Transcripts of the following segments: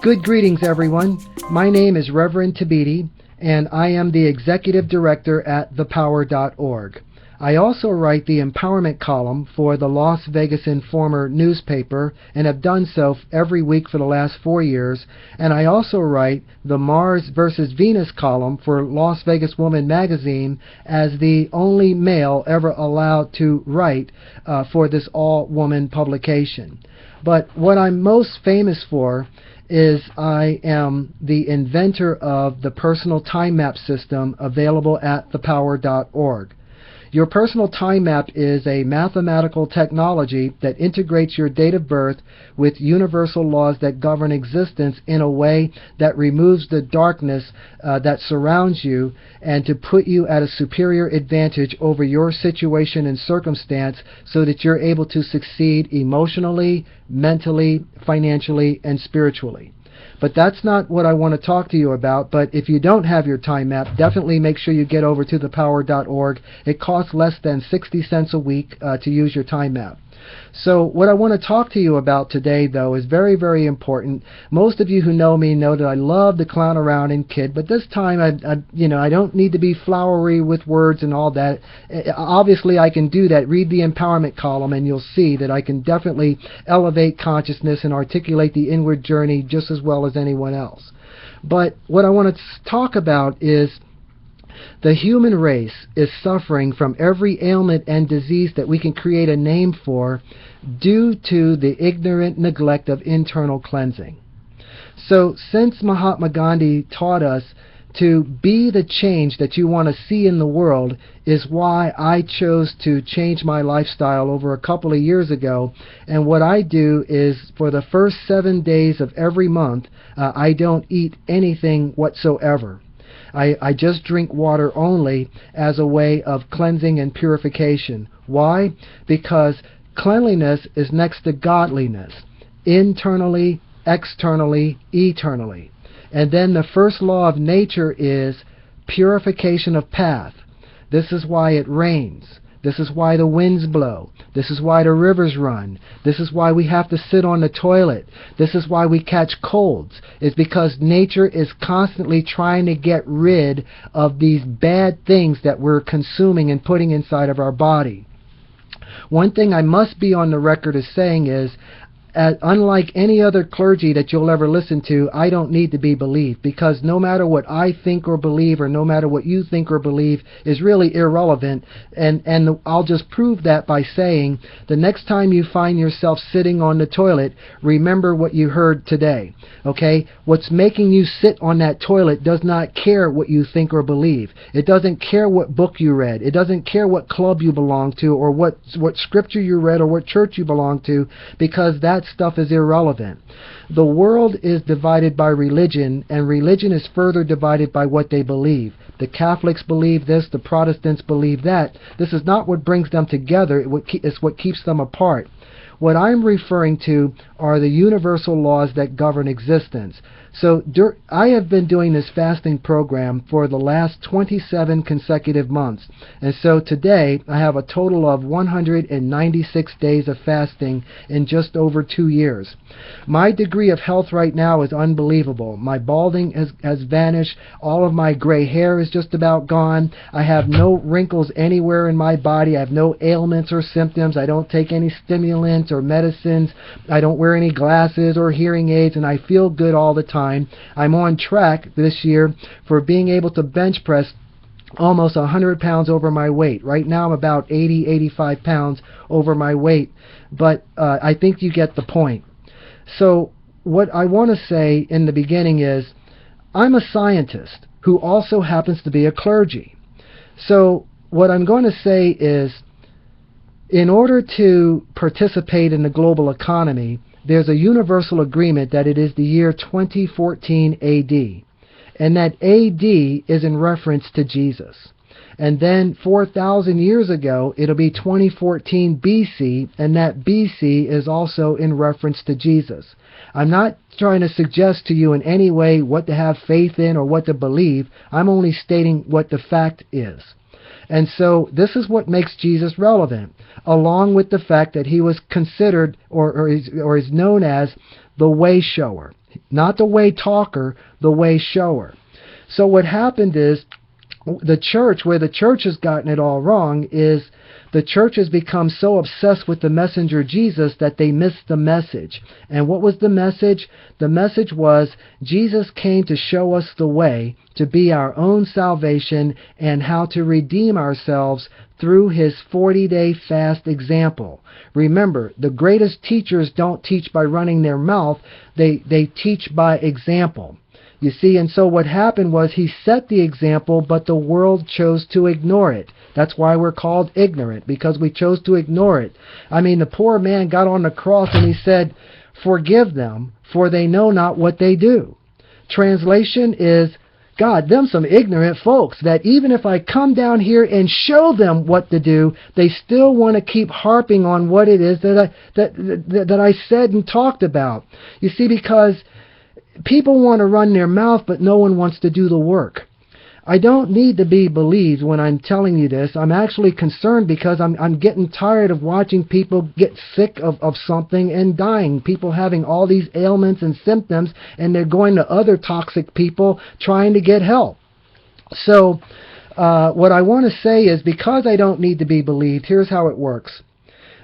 Good greetings, everyone. My name is Reverend Tabiti, and I am the Executive Director at thepower.org. I also write the empowerment column for the Las Vegas Informer newspaper and have done so every week for the last 4 years. And I also write the Mars versus Venus column for Las Vegas Woman magazine as the only male ever allowed to write for this all-woman publication. But what I'm most famous for is I am the inventor of the personal time map system available at thepower.org. Your personal time map is a mathematical technology that integrates your date of birth with universal laws that govern existence in a way that removes the darkness that surrounds you and to put you at a superior advantage over your situation and circumstance so that you're able to succeed emotionally, mentally, financially, and spiritually. But that's not what I want to talk to you about. But if you don't have your time map, definitely make sure you get over to thepower.org. It costs less than 60 cents a week to use your time map. So what I want to talk to you about today, though, is very, very important. Most of you who know me know that I love to clown around and kid, but this time I don't need to be flowery with words and all that. Obviously, I can do that. Read the empowerment column, and you'll see that I can definitely elevate consciousness and articulate the inward journey just as well as anyone else. But what I want to talk about is the human race is suffering from every ailment and disease that we can create a name for due to the ignorant neglect of internal cleansing. So since Mahatma Gandhi taught us to be the change that you want to see in the world is why I chose to change my lifestyle over a couple of years ago. And what I do is for the first 7 days of every month, I don't eat anything whatsoever. I just drink water only as a way of cleansing and purification. Why? Because cleanliness is next to godliness, internally, externally, eternally. And then the first law of nature is purification of path. This is why it rains. This is why the winds blow. This is why the rivers run. This is why we have to sit on the toilet. This is why we catch colds. It's because nature is constantly trying to get rid of these bad things that we're consuming and putting inside of our body. One thing I must be on the record as saying is, unlike any other clergy that you'll ever listen to, I don't need to be believed, because no matter what I think or believe, or no matter what you think or believe, is really irrelevant. And I'll just prove that by saying, the next time you find yourself sitting on the toilet, remember what you heard today. Okay? What's making you sit on that toilet does not care what you think or believe. It doesn't care what book you read. It doesn't care what club you belong to, or what scripture you read, or what church you belong to, because that stuff is irrelevant. The world is divided by religion, and religion is further divided by what they believe. The Catholics believe this, the Protestants believe that. This is not what brings them together, it's what keeps them apart. What I'm referring to are the universal laws that govern existence. So I have been doing this fasting program for the last 27 consecutive months. And so today I have a total of 196 days of fasting in just over 2 years. My degree of health right now is unbelievable. My balding has vanished. All of my gray hair is just about gone. I have no wrinkles anywhere in my body. I have no ailments or symptoms. I don't take any stimulants or medicines. I don't wear any glasses or hearing aids, and I feel good all the time. I'm on track this year for being able to bench press almost 100 pounds over my weight. Right now I'm about 85 pounds over my weight, but I think you get the point. So what I want to say in the beginning is, I'm a scientist who also happens to be a clergy. So what I'm going to say is, in order to participate in the global economy, there's a universal agreement that it is the year 2014 AD. And that AD is in reference to Jesus. And then 4,000 years ago, it'll be 2014 BC, and that BC is also in reference to Jesus. I'm not trying to suggest to you in any way what to have faith in or what to believe. I'm only stating what the fact is. And so this is what makes Jesus relevant, along with the fact that he was considered or is known as the way shower. Not the way talker, the way shower. So what happened is the church, where the church has gotten it all wrong, is the church has become so obsessed with the messenger Jesus that they missed the message. And what was the message? The message was Jesus came to show us the way to be our own salvation and how to redeem ourselves through his 40-day fast example. Remember, the greatest teachers don't teach by running their mouth, they teach by example. You see, and so what happened was he set the example, but the world chose to ignore it. That's why we're called ignorant, because we chose to ignore it. I mean, the poor man got on the cross and he said, "Forgive them, for they know not what they do." Translation is, God, them some ignorant folks that even if I come down here and show them what to do, they still want to keep harping on what it is that I said and talked about. You see, because people want to run their mouth, but no one wants to do the work. I don't need to be believed when I'm telling you this. I'm actually concerned because I'm getting tired of watching people get sick of something and dying. People having all these ailments and symptoms, and they're going to other toxic people trying to get help. So what I want to say is, because I don't need to be believed, here's how it works.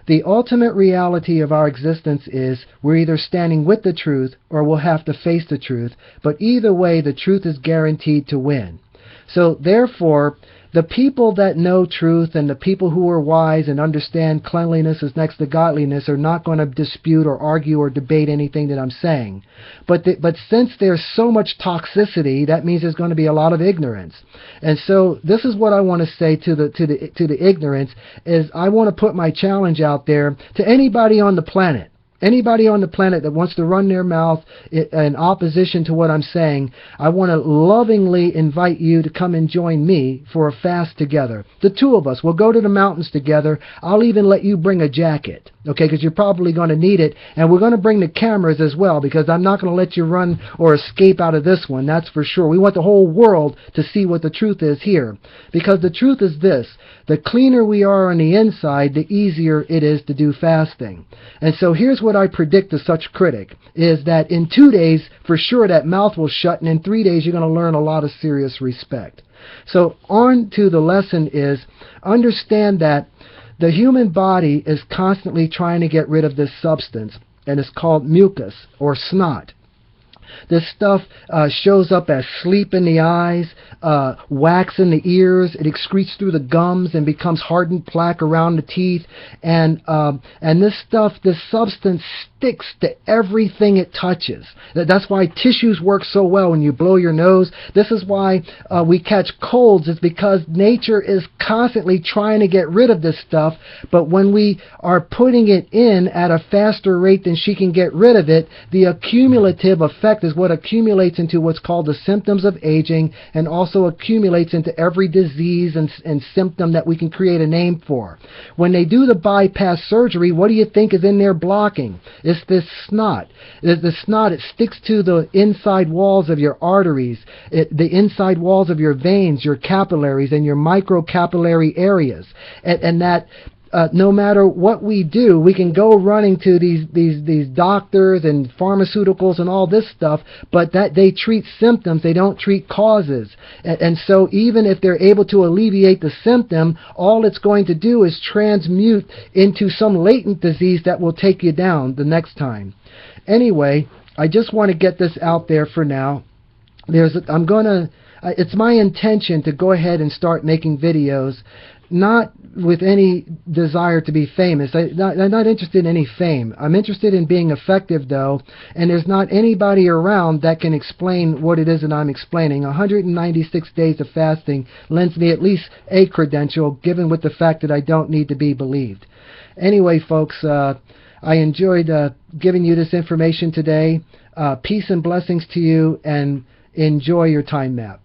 The ultimate reality of our existence is we're either standing with the truth or we'll have to face the truth. But either way, the truth is guaranteed to win. So therefore, the people that know truth and the people who are wise and understand cleanliness is next to godliness are not going to dispute or argue or debate anything that I'm saying. But since there's so much toxicity, that means there's going to be a lot of ignorance. And so this is what I want to say to the ignorance is I want to put my challenge out there to anybody on the planet. Anybody on the planet that wants to run their mouth in opposition to what I'm saying, I want to lovingly invite you to come and join me for a fast together. The two of us, we'll go to the mountains together. I'll even let you bring a jacket, okay, because you're probably going to need it. And we're going to bring the cameras as well, because I'm not going to let you run or escape out of this one, that's for sure. We want the whole world to see what the truth is here. Because the truth is this: the cleaner we are on the inside, the easier it is to do fasting. And so here's what I predict to such critic, is that in 2 days, for sure, that mouth will shut, and in 3 days, you're going to learn a lot of serious respect. So on to the lesson is, understand that the human body is constantly trying to get rid of this substance, and it's called mucus or snot. This stuff shows up as sleep in the eyes, wax in the ears. It excretes through the gums and becomes hardened plaque around the teeth. And this stuff, this substance sticks to everything it touches. That's why tissues work so well when you blow your nose. This is why we catch colds. It's because nature is constantly trying to get rid of this stuff. But when we are putting it in at a faster rate than she can get rid of it, the accumulative effect is what accumulates into what's called the symptoms of aging, and also accumulates into every disease and symptom that we can create a name for. When they do the bypass surgery, what do you think is in there blocking? It's this snot. The snot, it sticks to the inside walls of your arteries, the inside walls of your veins, your capillaries, and your microcapillary areas. And that no matter what we do, we can go running to these doctors and pharmaceuticals and all this stuff, but that they treat symptoms, they don't treat causes. And so even if they're able to alleviate the symptom, all it's going to do is transmute into some latent disease that will take you down the next time. Anyway, I just want to get this out there for now. It's my intention to go ahead and start making videos, not with any desire to be famous. I'm not interested in any fame. I'm interested in being effective, though, and there's not anybody around that can explain what it is that I'm explaining. 196 days of fasting lends me at least a credential, given with the fact that I don't need to be believed. Anyway, folks, I enjoyed giving you this information today. Peace and blessings to you, and enjoy your time map.